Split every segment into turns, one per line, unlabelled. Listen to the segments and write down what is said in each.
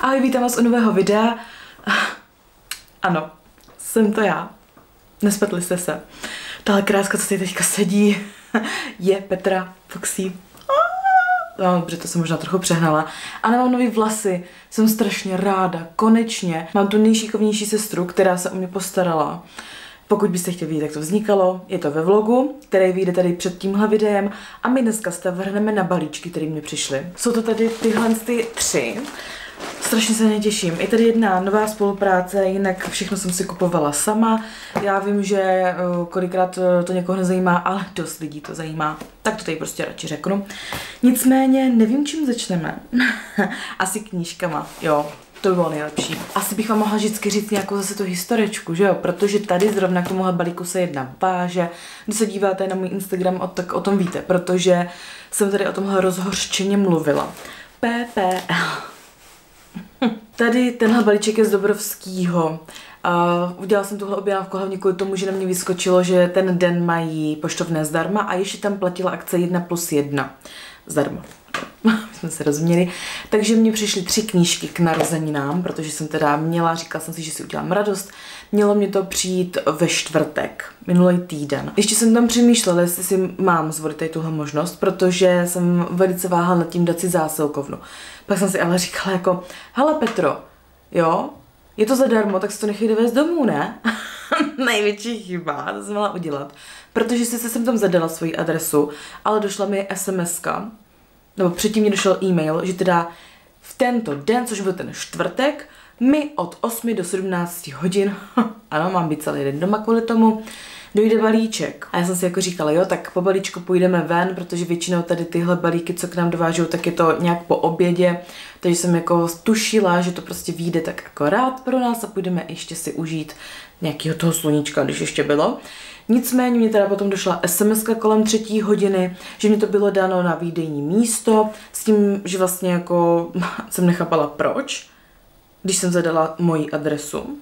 Ahoj, vítám vás u nového videa. Ano, jsem to já. Nespletli jste se. Tahle kráska, co tady teďka sedí, je Petra Foxy. No, dobře, to jsem možná trochu přehnala. Ale mám nový vlasy, jsem strašně ráda, konečně. Mám tu nejšikovnější sestru, která se o mě postarala. Pokud byste chtěli vidět, jak to vznikalo, je to ve vlogu, který vyjde tady před tímhle videem a my dneska se vrhneme na balíčky, které mi přišly. Jsou to tady tyhle tři. Strašně se netěším. Je tady jedna nová spolupráce, jinak všechno jsem si kupovala sama. Já vím, že kolikrát to někoho nezajímá, ale dost lidí to zajímá. Tak to tady prostě radši řeknu. Nicméně nevím, čím začneme. Asi knížkama, jo. To by bylo nejlepší. Asi bych vám mohla vždycky říct nějakou zase tu historičku, že jo? Protože tady zrovna k tomuhle balíku se jedna váže. Když se díváte na můj Instagram, tak o tom víte, protože jsem tady o tomhle rozhořčeně mluvila. PPL. Tady tenhle balíček je z Dobrovskýho. Udělala jsem tuhle objednávku hlavně kvůli tomu, že na mě vyskočilo, že ten den mají poštovné zdarma a ještě tam platila akce 1+1 zdarma. Jsme se rozuměli. Takže mě přišly 3 knížky k narozeninám, protože jsem teda měla, říkala jsem si, že si udělám radost. Mělo mě to přijít ve čtvrtek, minulý týden. Ještě jsem tam přemýšlela, jestli si mám zvolit tady tuhle možnost, protože jsem velice váhala nad tím dát si zásilkovnu. Pak jsem si ale říkala jako, hele Petro, jo, je to zadarmo, tak si to nechej dovést domů, ne? Největší chyba, to jsem měla udělat. Protože jsem tam zadala svoji adresu, ale došla mi SMS-ka, nebo předtím mi došel e-mail, že teda v tento den, což byl ten čtvrtek, mi od 8 do 17 hodin, ano, mám být celý den doma kvůli tomu, dojde balíček. A já jsem si jako říkala, jo, tak po balíčku půjdeme ven, protože většinou tady tyhle balíky, co k nám dovážou, tak je to nějak po obědě, takže jsem jako tušila, že to prostě vyjde tak akorát pro nás a půjdeme ještě si užít nějakého toho sluníčka, když ještě bylo. Nicméně mě teda potom došla SMS-ka kolem 3. hodiny, že mi to bylo dáno na výdejní místo, s tím, že vlastně jako jsem nechápala proč, když jsem zadala moji adresu.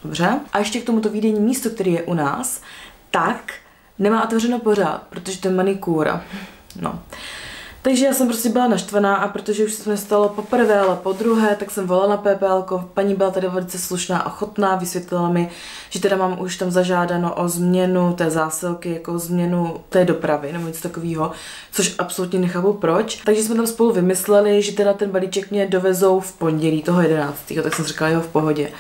Dobře. A ještě k tomuto výdejní místo, který je u nás, tak nemá otevřeno pořád, protože to je manikúra. No. Takže já jsem prostě byla naštvaná a protože už se to nestalo poprvé, ale po druhé, tak jsem volala na PPL, paní byla tady velice slušná a ochotná, vysvětlila mi, že teda mám už tam zažádáno o změnu té zásilky, jako změnu té dopravy nebo něco takového, což absolutně nechápu proč. Takže jsme tam spolu vymysleli, že teda ten balíček mě dovezou v pondělí toho 11. Tak jsem říkala, jo, v pohodě.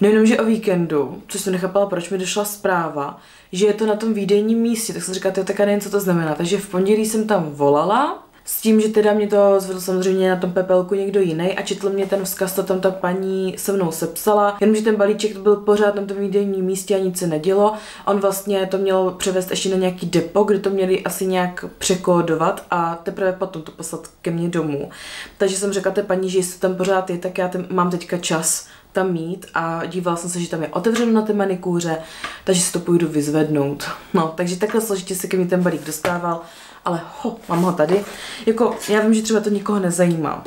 No jenom, že o víkendu, což jsem nechápala, proč mi došla zpráva, že je to na tom výdejním místě, tak jsem říkala, tak já nevím, co to znamená. Takže v pondělí jsem tam volala, s tím, že teda mě to zvedl samozřejmě na tom pepelku někdo jiný a četl mě ten vzkaz, to tam ta paní se mnou sepsala, jenomže ten balíček byl pořád na tom výdejním místě a nic se nedělo. On vlastně to měl převést ještě na nějaký depo, kde to měli asi nějak překódovat a teprve potom to poslat ke mně domů. Takže jsem řekla té paní, že jestli tam pořád je, tak já mám teďka čas tam mít a dívala jsem se, že tam je otevřeno na té manikúře, takže si to půjdu vyzvednout. No, takže takhle složitě se ke mně ten balík dostával, ale mám ho tady. Jako, já vím, že třeba to nikoho nezajímá,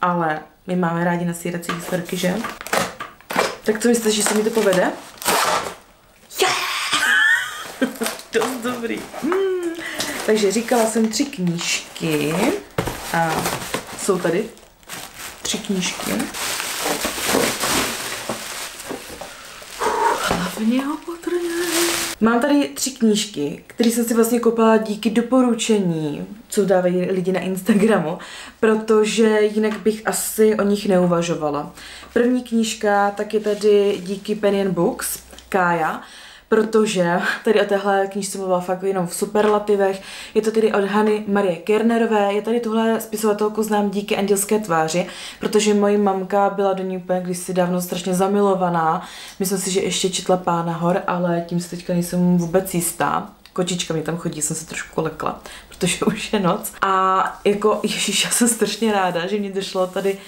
ale my máme rádi nasírací historky, že? Tak co myslíš, že se mi to povede? Yeah! Dost dobrý. Takže říkala jsem 3 knížky a jsou tady 3 knížky. Hlavně opatrně. Mám tady 3 knížky, které jsem si vlastně koupila díky doporučení, co dávají lidi na Instagramu, protože jinak bych asi o nich neuvažovala. První knížka tak je tady díky Pen & Books, Kája, protože tady o téhle knížce mluvila fakt jenom v superlativech. Je to tedy od Hany Marie Kernerové. Je tady tuhle spisovatelku znám díky Andělské tváři, protože moje mamka byla do ní úplně kdysi dávno strašně zamilovaná. Myslím si, že ještě četla Pána hor, ale tím se teďka nejsem vůbec jistá. Kočička mi tam chodí, jsem se trošku lekla, protože už je noc. A jako ježiš, já jsem strašně ráda, že mě došlo tady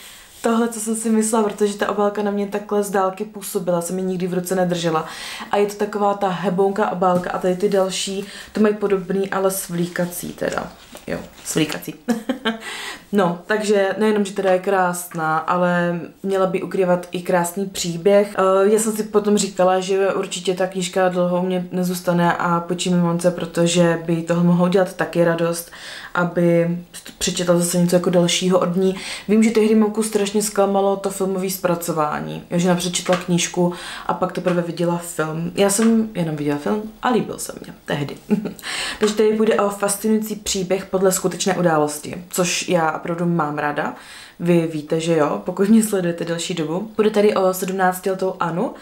tohle, co jsem si myslela, protože ta obálka na mě takhle z dálky působila, jsem ji nikdy v ruce nedržela. A je to taková ta hebonka obálka a tady ty další, to mají podobný, ale svlíkací teda. Jo, svlíkací. No, takže nejenom, že teda je krásná, ale měla by ukrývat i krásný příběh. Já jsem si potom říkala, že určitě ta knížka dlouho u mě nezůstane a počím monce, protože by toho mohlo udělat taky radost. aby přečetla zase něco jako dalšího od ní. Vím, že tehdy mamku strašně zklamalo to filmové zpracování, že ona přečetla knížku a pak teprve viděla film. Já jsem jenom viděla film a líbil se mě tehdy. Takže tady půjde o fascinující příběh podle skutečné události, což já opravdu mám ráda. Vy víte, že jo, pokud mě sledujete delší dobu. Bude tady o 17letou Anu,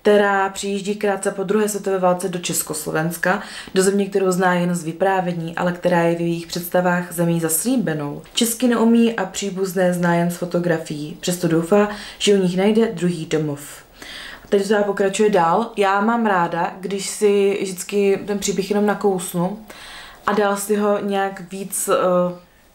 která přijíždí krátce po druhé světové válce do Československa, do země, kterou zná jen z vyprávění, ale která je v jejich představách zemí zaslíbenou. Česky neumí a příbuzné zná jen z fotografií, přesto doufá, že u nich najde druhý domov. Teď to pokračuje dál. Já mám ráda, když si vždycky ten příběh jenom nakousnu a dál si ho nějak víc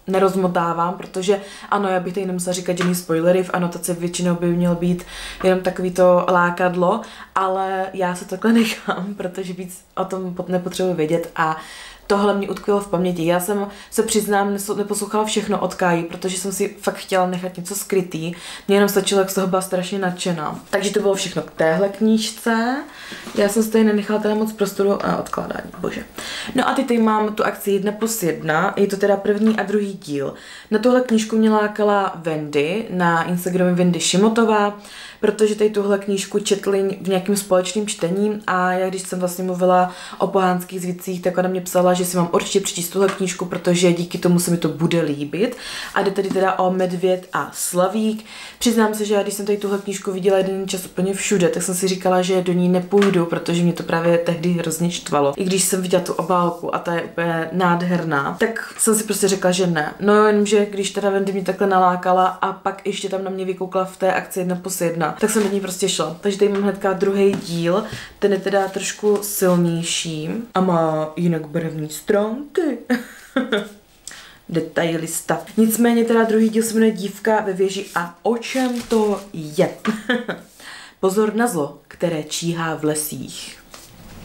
nerozmotávám, protože ano, já bych tady nemusela říkat žádný spoilery, v anotaci většinou by mělo být jenom takový to lákadlo, ale já se takhle nechám, protože víc o tom nepotřebuji vědět a tohle mě utkvělo v paměti. Já jsem se přiznám, neposlouchala všechno od Káji, protože jsem si fakt chtěla nechat něco skrytý. Mně jenom stačilo, jak z toho byla strašně nadšená. Takže to bylo všechno k téhle knížce. Já jsem si tady nenechala teda moc prostoru a odkládání, bože. No a teď tady mám tu akci 1+1, je to teda první a druhý díl. Na tuhle knížku mě lákala Wendy, na Instagramu Wendy Šimotová, protože tady tuhle knížku četli v nějakým společným čtení a já když jsem vlastně mluvila o pohánských zvicích, tak ona mě psala, že si mám určitě přečíst tuhle knížku, protože díky tomu se mi to bude líbit. A jde tady teda o Medvěd a Slavík. Přiznám se, že já když jsem tady tuhle knížku viděla jeden čas úplně všude, tak jsem si říkala, že do ní nepůjdu, protože mě to právě tehdy hrozně štvalo. I když jsem viděla tu obálku a ta je úplně nádherná, tak jsem si prostě řekla, že ne. No jenomže když teda Wendy mě takhle nalákala a pak ještě tam na mě vykoukla v té akci 1+1, tak jsem do ní prostě šla. Takže tady mám hnedka druhý díl, ten je teda trošku silnější a má jinak barevné stránky. Detailista. Nicméně teda druhý díl se jmenuje Dívka ve věži a o čem to je? Pozor na zlo, které číhá v lesích.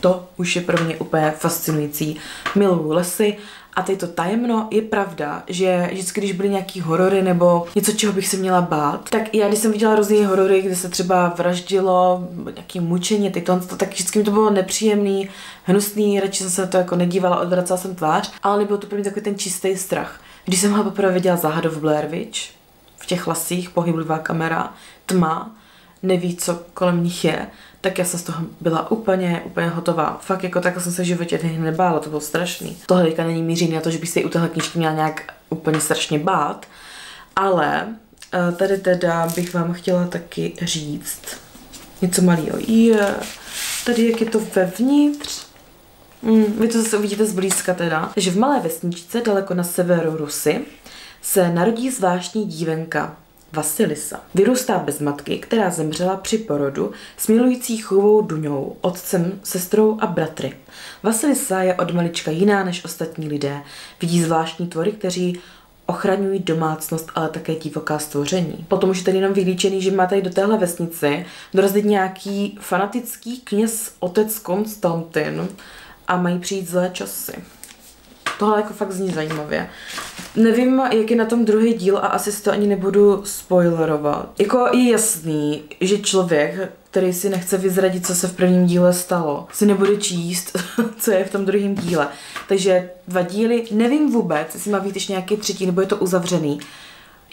To už je pro mě úplně fascinující. Miluju lesy. A tady to tajemno je pravda, že vždycky, když byly nějaký horory nebo něco, čeho bych se měla bát, tak já když jsem viděla různé horory, kde se třeba vraždilo, nějaké mučení, tak vždycky mi to bylo nepříjemný, hnusný, radši jsem se na to jako nedívala, odvracela jsem tvář, ale nebyl to pro mě takový ten čistý strach. Když jsem poprvé viděla záhadu v Blair Witch, v těch lesích, pohyblivá kamera, tma, neví, co kolem nich je, tak já jsem z toho byla úplně hotová. Fakt jako takhle jsem se v životě nebála, to bylo strašný. Tohle teďka není míření na to, že bych se i u téhle knížky měla nějak úplně strašně bát, ale tady teda bych vám chtěla taky říct něco malého. Tady jak je to vevnitř. Vy to zase uvidíte zblízka teda. Takže v malé vesničce daleko na severu Rusy se narodí zvláštní dívenka Vasilisa. Vyrůstá bez matky, která zemřela při porodu s milující chovou Duňou, otcem, sestrou a bratry. Vasilisa je od malička jiná než ostatní lidé. Vidí zvláštní tvory, kteří ochraňují domácnost, ale také divoká stvoření. Potom už je tady jenom vylíčený, že má tady do téhle vesnici dorazit nějaký fanatický kněz otec Konstantin a mají přijít zlé časy. Tohle jako fakt zní zajímavě. Nevím, jak je na tom druhý díl a asi si to ani nebudu spoilerovat. Jako je jasný, že člověk, který si nechce vyzradit, co se v prvním díle stalo, si nebude číst, co je v tom druhém díle. Takže 2 díly, nevím vůbec, jestli má být ještě nějaký třetí, nebo je to uzavřený.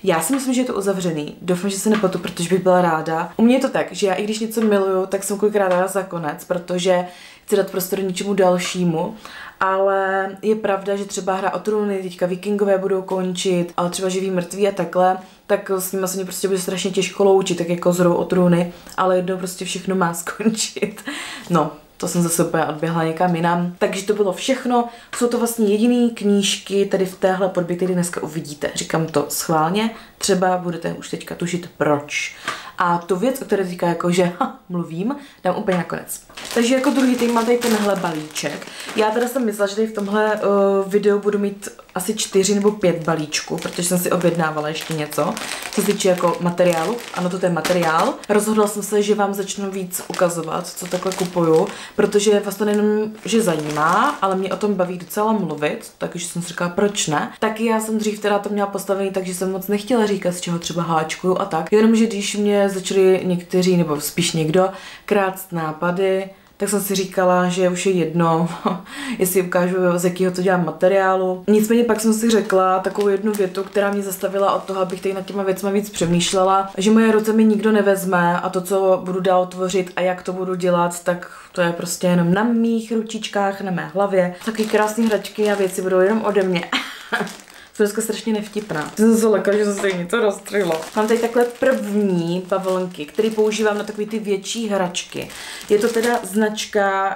Já si myslím, že je to uzavřený. Doufám, že se nepletu, protože bych byla ráda. U mě je to tak, že já i když něco miluju, tak jsem kolikrát ráda za konec, protože chci dát prostor něčemu dalšímu. Ale je pravda, že třeba Hra o trůny, teďka Vikingové budou končit, ale třeba Živí mrtví a takhle, tak s nimi se mě prostě bude strašně těžko loučit, tak jako s Hrou o trůny, ale jednou prostě všechno má skončit. No, to jsem zase úplně odběhla někam jinam. Takže to bylo všechno. Jsou to vlastně jediné knížky tady v téhle podobě, které dneska uvidíte. Říkám to schválně, třeba budete už teďka tušit proč. A tu věc, o které říká jako, že mluvím, dám úplně nakonec. Takže jako druhý tady mám tady tenhle balíček. Já teda jsem myslela, že tady v tomhle videu budu mít asi 4 nebo 5 balíčků, protože jsem si objednávala ještě něco, co se týče jako materiálu. Ano, to je materiál. Rozhodla jsem se, že vám začnu víc ukazovat, co takhle kupuju, protože vás to nejenom, že zajímá, ale mě o tom baví docela mluvit, takže jsem si říkala, proč ne. Taky já jsem dřív teda to měla postavený, takže jsem moc nechtěla říkat, z čeho třeba háčkuju a tak. Jenomže když mě začali někteří, nebo spíš někdo, krást nápady, tak jsem si říkala, že už je jedno, jestli ukážu, z jakého to dělám materiálu. Nicméně pak jsem si řekla takovou jednu větu, která mě zastavila od toho, abych tady nad těma věcma víc přemýšlela, že moje ruce mi nikdo nevezme a to, co budu dál tvořit a jak to budu dělat, tak to je prostě jenom na mých ručičkách, na mé hlavě. Taky krásné hračky a věci budou jenom ode mě. Jsem dneska strašně nevtipná. Jsem se lekla, že se něco rozstřihlo. Mám tady takhle první bavlnky, které používám na takové ty větší hračky. Je to teda značka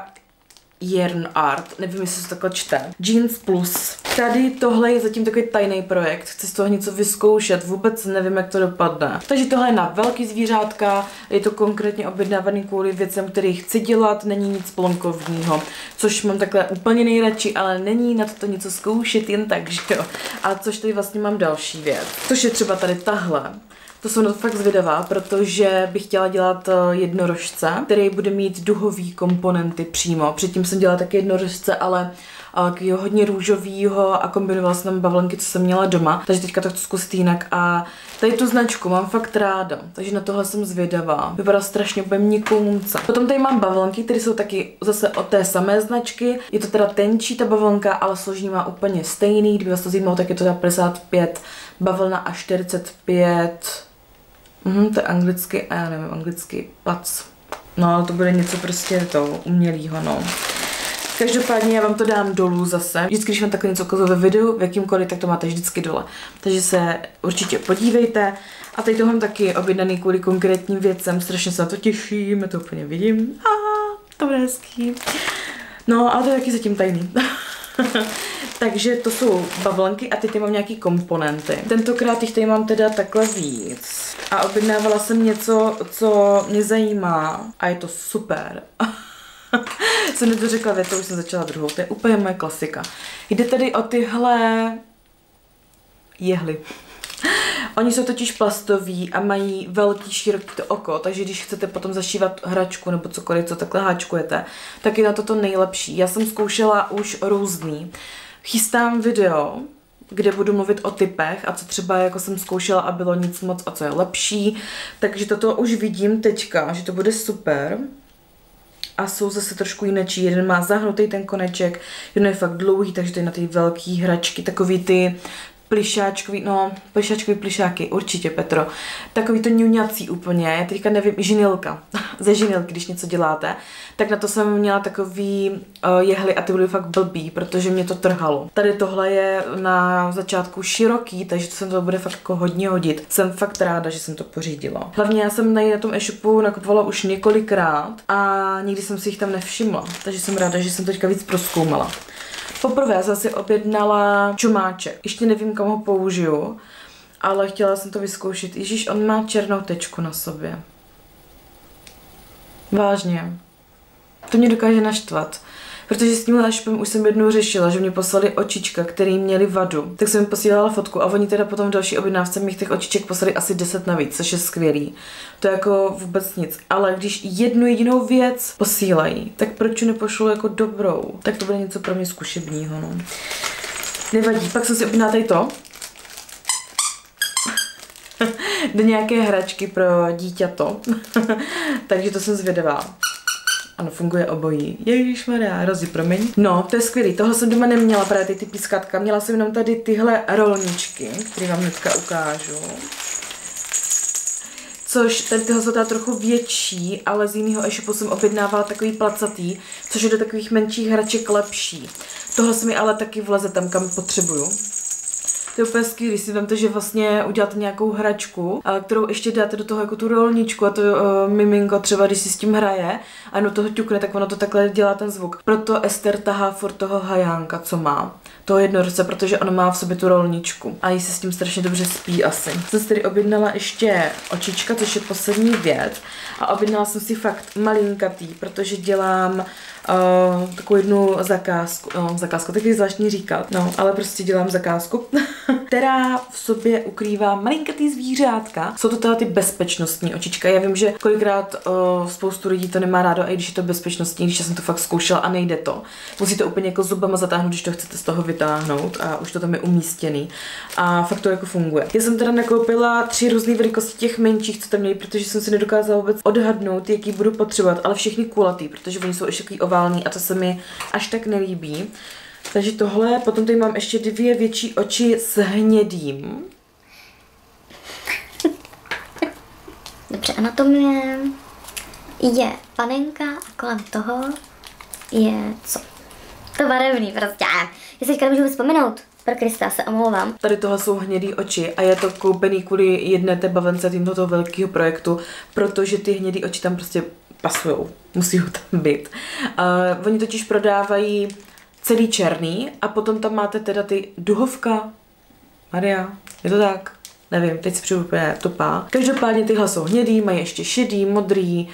Yarn Art, nevím, jestli se takhle čte. Jeans Plus. Tady tohle je zatím takový tajný projekt, chci z toho něco vyzkoušet, vůbec nevím, jak to dopadne. Takže tohle je na velký zvířátka, je to konkrétně objednávaný kvůli věcem, který chci dělat, není nic plonkovního, což mám takhle úplně nejradši, ale není na to něco zkoušet jen tak, že jo. A což tady vlastně mám další věc, což je třeba tady tahle. To jsem fakt zvědavá, protože bych chtěla dělat jednorožce, který bude mít duhový komponenty přímo. Předtím jsem dělala taky jednorožce, ale hodně růžovýho a kombinovala jsem tam bavlnky, co jsem měla doma. Takže teďka to chci zkusit jinak a tady tu značku mám fakt ráda, takže na tohle jsem zvědavá. Vypadá strašně úplně měkounce. Potom tady mám bavlnky, které jsou taky zase od té samé značky. Je to teda tenčí ta bavlnka, ale složení má úplně stejný. Kdyby vás to zajímalo, tak je to za 55 bavlna a 45. To je anglicky, a já nevím, anglicky pac. No, ale to bude něco prostě to umělýho, no. Každopádně já vám to dám dolů zase. Vždycky, když vám takhle něco ukazuju ve videu, v jakýmkoliv, tak to máte vždycky dole. Takže se určitě podívejte. A tady to mám taky objednaný kvůli konkrétním věcem. Strašně se na to těším, já to úplně vidím. To bude hezký. No, ale to je taky zatím tajný. Takže to jsou bavlnky a teď tady mám nějaký komponenty. Tentokrát jich tady mám teda takhle víc. A objednávala jsem něco, co mě zajímá a je to super. Jsem nedořekla větu, už jsem začala druhou. To je úplně moje klasika. Jde tady o tyhle jehly. Oni jsou totiž plastoví a mají velký, široký to oko, takže když chcete potom zašívat hračku nebo cokoliv, co takhle háčkujete, tak je na to nejlepší. Já jsem zkoušela už různý. Chystám video, kde budu mluvit o typech a co třeba jako jsem zkoušela a bylo nic moc a co je lepší. Takže toto už vidím teďka, že to bude super. A jsou zase trošku jinečí. Jeden má zahnutý ten koneček, jeden je fakt dlouhý, takže to je na ty velký hračky, takový ty plišáčkový, no, plišáky, určitě, Petro. Takový to ňuňací úplně, já teďka nevím, žinilka, ze žinilky, když něco děláte, tak na to jsem měla takový jehly a ty byly fakt blbý, protože mě to trhalo. Tady tohle je na začátku široký, takže to se to bude fakt jako hodně hodit. Jsem fakt ráda, že jsem to pořídila. Hlavně já jsem na tom e-shopu nakupovala už několikrát a nikdy jsem si jich tam nevšimla, takže jsem ráda, že jsem to teďka víc prozkoumala. Poprvé jsem si objednala čumáček. Ještě nevím, kam ho použiju, ale chtěla jsem to vyzkoušet. Ježíš, on má černou tečku na sobě. Vážně. To mě dokáže naštvat. Protože s tímhle e-shopem už jsem jednou řešila, že mě poslali očička, které měly vadu. Tak jsem jim posílala fotku a oni teda potom v další objednávce mi těch očiček poslali asi 10 navíc, což je skvělý. To je jako vůbec nic. Ale když jednu jedinou věc posílají, tak proč nepošlu jako dobrou? Tak to bude něco pro mě zkušebního, no. Nevadí, pak jsem si objednala tady to. Do nějaké hračky pro díťato. Takže to jsem zvědavá. Ano, funguje obojí. Ježišmarja, Rozi, promiň. No, to je skvělý. Tohle jsem doma neměla, právě ty pískátka. Měla jsem jenom tady tyhle rolničky, které vám hnedka ukážu. Což tady tyhle jsou teda trochu větší, ale z jiného e-shopu jsem objednávala takový placatý, což je do takových menších hraček lepší. Tohle se mi ale taky vleze tam, kam potřebuju. To je úplně skvělý, si vemte, že vlastně uděláte nějakou hračku, kterou ještě dáte do toho jako tu rolničku a to miminko třeba, když si s tím hraje a do toho ťukne, tak ono to takhle dělá ten zvuk. Proto Ester tahá furt toho hajánka, co má. Toho jednorožce, protože on má v sobě tu rolničku a jí se s tím strašně dobře spí asi. Jsem si tedy objednala ještě očička, což je poslední věc a objednala jsem si fakt malinkatý, protože dělám takovou jednu zakázku, takový zvláštní říkat, no, ale prostě dělám zakázku, která v sobě ukrývá malinkatý zvířátka. Jsou to teda ty bezpečnostní očička. Já vím, že kolikrát spoustu lidí to nemá rádo, a i když je to bezpečnostní, když já jsem to fakt zkoušela a nejde to. Musíte úplně jako zubama zatáhnout, když to chcete z toho vytáhnout a už to tam je umístěný. A fakt to jako funguje. Já jsem teda nakoupila 3 různé velikosti těch menších, co tam měli, protože jsem si nedokázala vůbec odhadnout, jaký budu potřebovat, ale všechny kulatý, protože oni jsou ještě takový oválný a to se mi až tak nelíbí. Takže tohle, potom tady mám ještě 2 větší oči s hnědým.
Dobře, anatomie je panenka a kolem toho je co? To barevný prostě. Já se teďka nemůžu vzpomenout. Pro Krista se omlouvám.
Tady tohle jsou hnědý oči a je to koupený kvůli jedné té bavence tohoto velkého projektu, protože ty hnědý oči tam prostě pasujou. Musí tam být. Oni totiž prodávají celý černý a potom tam máte teda ty duhovka. Maria, je to tak? Nevím, teď si přijdu úplně tupá. Každopádně tyhle jsou hnědý, mají ještě šedý, modrý,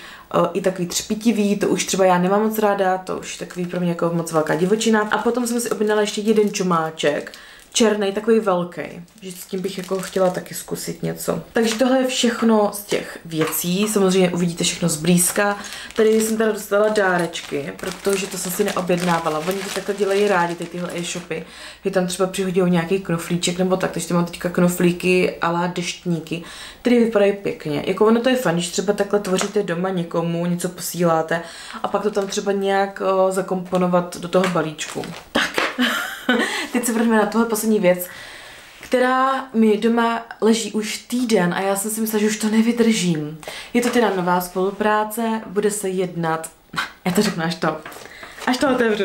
i takový třpitivý, to už třeba já nemám moc ráda, to už takový pro mě jako moc velká divočina. A potom jsem si objednala ještě jeden čumáček, černý, takový velký, že s tím bych jako chtěla taky zkusit něco. Takže tohle je všechno z těch věcí, samozřejmě uvidíte všechno zblízka. Tady jsem teda dostala dárečky, protože to jsem si neobjednávala. Oni to takhle dělají rádi, tyhle e-shopy, že tam třeba přihodí nějaký knoflíček nebo tak, takže mám teďka knoflíky a la deštníky, které vypadají pěkně. Jako ono to je fajn, když třeba takhle tvoříte doma někomu, něco posíláte a pak to tam třeba nějak zakomponovat do toho balíčku. Tak. Teď se vrhneme na tuhle poslední věc, která mi doma leží už týden a já jsem si myslela, že už to nevydržím. Je to teda nová spolupráce, bude se jednat, já to řeknu až to otevřu.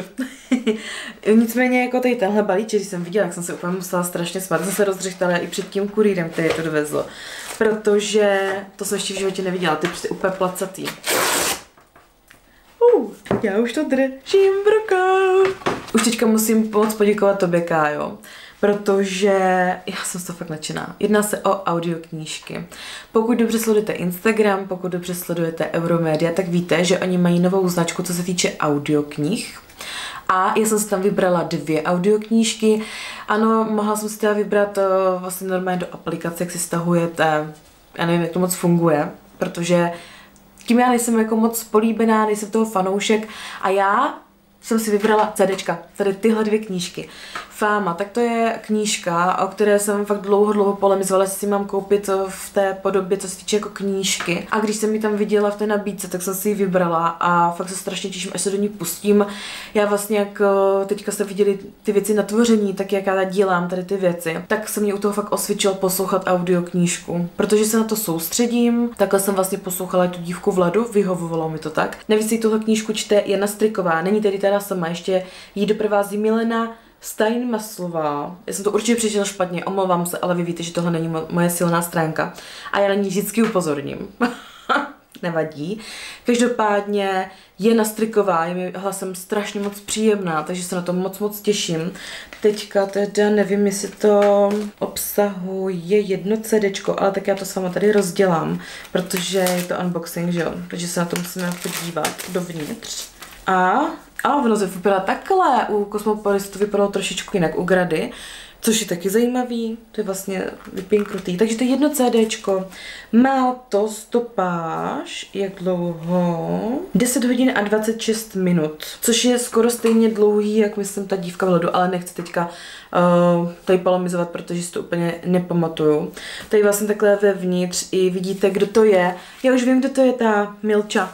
Nicméně jako tady tenhle balíček, když jsem viděla, jak jsem se úplně musela strašně smát, jsem se rozřechtala i před tím kurýrem, který to dovezl, protože to jsem ještě v životě neviděla, ty prostě úplně placatý. Já už to držím v rukou. Už teďka musím moc poděkovat tobě, Kájo, protože já jsem z toho fakt nadšená. Jedná se o audioknížky. Pokud dobře sledujete Instagram, pokud dobře sledujete Euromedia, tak víte, že oni mají novou značku, co se týče audioknih. A já jsem si tam vybrala 2 audioknížky. Ano, mohla jsem si teda vybrat vlastně normálně do aplikace, jak si stahujete. Já nevím, jak to moc funguje, protože tím já nejsem jako moc políbená, nejsem toho fanoušek a já jsem si vybrala CDčka, tady tyhle 2 knížky. Fáma, tak to je knížka, o které jsem fakt dlouho polemizovala, jestli si mám koupit v té podobě, co se týče jako knížky. A když jsem ji tam viděla v té nabídce, tak jsem si ji vybrala a fakt se strašně těším, až se do ní pustím. Já vlastně, jak teďka jste viděli ty věci na tvoření, tak jak já dělám tady ty věci, tak se mě u toho fakt osvědčilo poslouchat audioknížku, protože se na to soustředím. Takhle jsem vlastně poslouchala tu Dívku Vladu, vyhovovalo mi to tak. Navíc si tuhle knížku čte Jana Striková, není tedy teda sama, ještě jí doprovází Milena Steinmaslová. Já jsem to určitě přečetla špatně, omlouvám se, ale vy víte, že tohle není moje silná stránka. A já na ní vždycky upozorním. Nevadí. Každopádně Jana Striková je mi hlasem strašně moc příjemná, takže se na to moc těším. Teďka teda nevím, jestli to obsahuje jedno CDčko, ale tak já to s váma tady rozdělám, protože je to unboxing, že jo? Takže se na to musíme podívat dovnitř. A ono se vypadá takhle, u Kosmopolisu to vypadalo trošičku jinak, u Grady, což je taky zajímavý, to je vlastně vypinkrutý. Takže to jedno CDčko, má to stopáž, jak dlouho? 10 hodin a 26 minut, což je skoro stejně dlouhý, jak myslím ta Dívka Vladu, ale nechci teďka tady polemizovat, protože si to úplně nepamatuju. Tady vlastně takhle vevnitř i vidíte, kdo to je. Já už vím, kdo to je, ta Milča.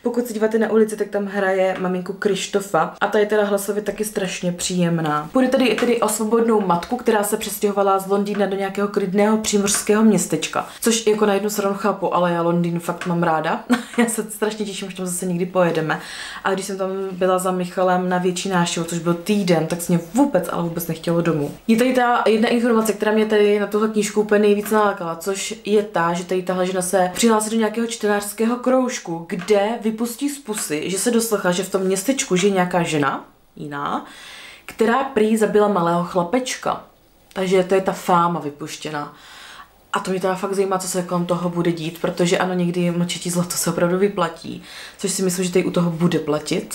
Pokud se díváte na ulici, tak tam hraje maminku Krištofa a ta je teda hlasově taky strašně příjemná. Půjde tady o svobodnou matku, která se přestěhovala z Londýna do nějakého klidného přímořského městečka, což jako na jednu stranu chápu, ale já Londýn fakt mám ráda. Já se strašně těším, že tam zase někdy pojedeme. A když jsem tam byla za Michalem na větší návštěvu, což byl týden, tak se mě vůbec nechtělo domů. Je tady ta jedna informace, která mě tady na tuhle knížku úplně nejvíc nalákala, což je ta, že tady tahle žena se přihlásí do nějakého čtenářského kroužku, kde vypustí z pusy, že se doslechla, že v tom městečku žije nějaká žena, jiná, která prý zabila malého chlapečka. Takže to je ta fáma vypuštěná. A to mě teda fakt zajímá, co se kolem toho bude dít, protože ano, někdy mlčetí zlato se opravdu vyplatí, což si myslím, že tady u toho bude platit.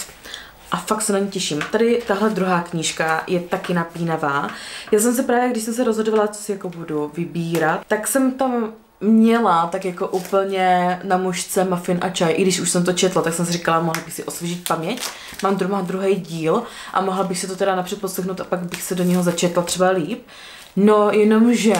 A fakt se na ní těším. Tady tahle druhá knížka je taky napínavá. Já jsem se právě, když jsem se rozhodovala, co si jako budu vybírat, tak jsem tam měla tak jako úplně na mužce muffin a čaj. I když už jsem to četla, tak jsem si říkala, mohla bych si osvěžit paměť. Mám druhý díl a mohla bych si to teda napřed poslechnout a pak bych se do něho začetla třeba líp. No jenomže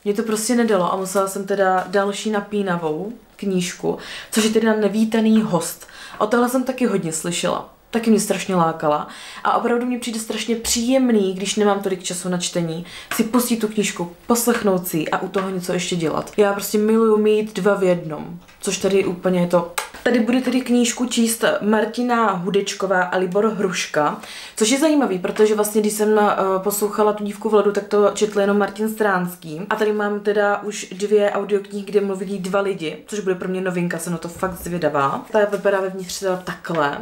mě to prostě nedalo a musela jsem teda další napínavou knížku, což je teda Nevítaný host. O tohle jsem taky hodně slyšela. Taky mě strašně lákala a opravdu mi přijde strašně příjemný, když nemám tolik času na čtení, si pustit tu knížku, poslechnout si a u toho něco ještě dělat. Já prostě miluju mít 2 v jednom, což tady úplně je to. Tady bude tedy knížku číst Martina Hudečková a Libor Hruška, což je zajímavý, protože vlastně když jsem poslouchala tu Dívku v ledu, tak to četl jenom Martin Stránský. A tady mám teda už 2 audioknihy, kde mluvili 2 lidi, což bude pro mě novinka, jsem na to fakt zvědavá. Ta vypadá vevnitř teda takhle.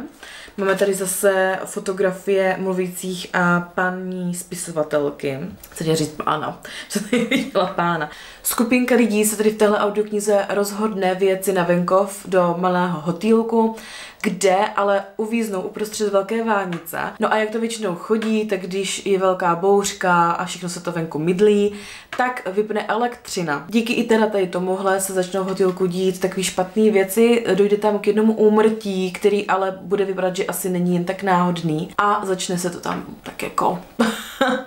Máme tady zase fotografie mluvících a paní spisovatelky. Chci říct pána, že tady viděla pána. Skupinka lidí se tady v téhle audioknize rozhodne vyjet si na venkov do malého hotýlku, kde ale uvíznou uprostřed velké vánice. No a jak to většinou chodí, tak když je velká bouřka a všechno se to venku mydlí, tak vypne elektřina. Díky i teda tady tomuhle se začnou v hotýlku dít takové špatné věci, dojde tam k jednomu úmrtí, který ale bude vypadat, že asi není jen tak náhodný a začne se to tam tak jako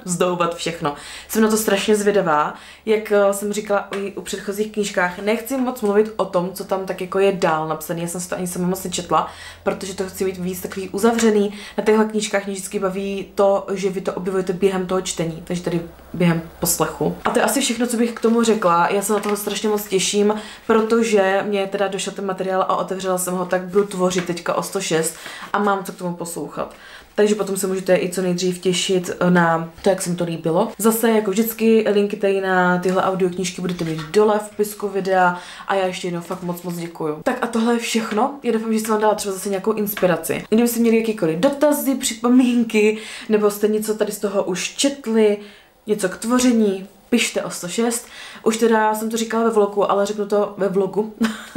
vzdoubat všechno. Jsem na to strašně zvědavá, jak jsem říkala i u předchozích knížkách, nechci moc mluvit o tom, co tam tak jako je dál napsaný, já jsem si to ani sama moc nečetla, protože to chci být víc takový uzavřený. Na těchto knížkách mě vždycky baví to, že vy to objevujete během toho čtení, takže tady během poslechu. A to je asi všechno, co bych k tomu řekla. Já se na toho strašně moc těším, protože mě teda došel ten materiál a otevřela jsem ho, tak budu tvořit teďka o 106 a mám co k tomu poslouchat. Takže potom se můžete i co nejdřív těšit na to, jak se mi to líbilo. Zase, jako vždycky, linky tady na tyhle audioknížky budete mít dole v popisku videa a já ještě jednou fakt moc děkuju. Tak a tohle je všechno. Já doufám, že jsem vám dala třeba zase nějakou inspiraci. Kdybyste měli jakýkoliv dotazy, připomínky, nebo jste něco tady z toho už četli, něco k tvoření, pište o 106. Už teda jsem to říkala ve vlogu, ale řeknu to ve vlogu,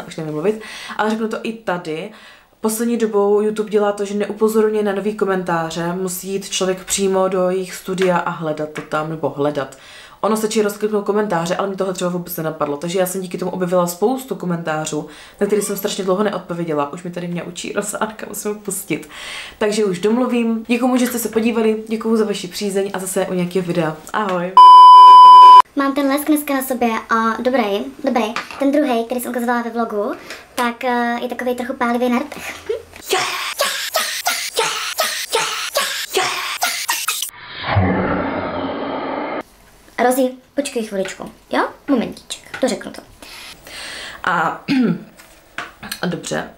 už nevím mluvit, ale řeknu to i tady. Poslední dobou YouTube dělá to, že neupozorňuje na nový komentáře, musí jít člověk přímo do jejich studia a hledat to tam, nebo hledat. Ono stačí rozkliknout komentáře, ale mi tohle třeba vůbec nenapadlo, takže já jsem díky tomu objevila spoustu komentářů, na které jsem strašně dlouho neodpověděla. Už mi tady mě učí Rosánka, musím ho pustit. Takže už domluvím. Děkuju, že jste se podívali, děkuju za vaši přízeň a zase u nějakého videa. Ahoj!
Mám ten lesk dneska na sobě a dobrý. Ten druhý, který jsem ukazovala ve vlogu, tak je takový trochu pálivý na rtech. Rozi, počkej chviličku, jo? Momentíček, to řeknu to.
A dobře.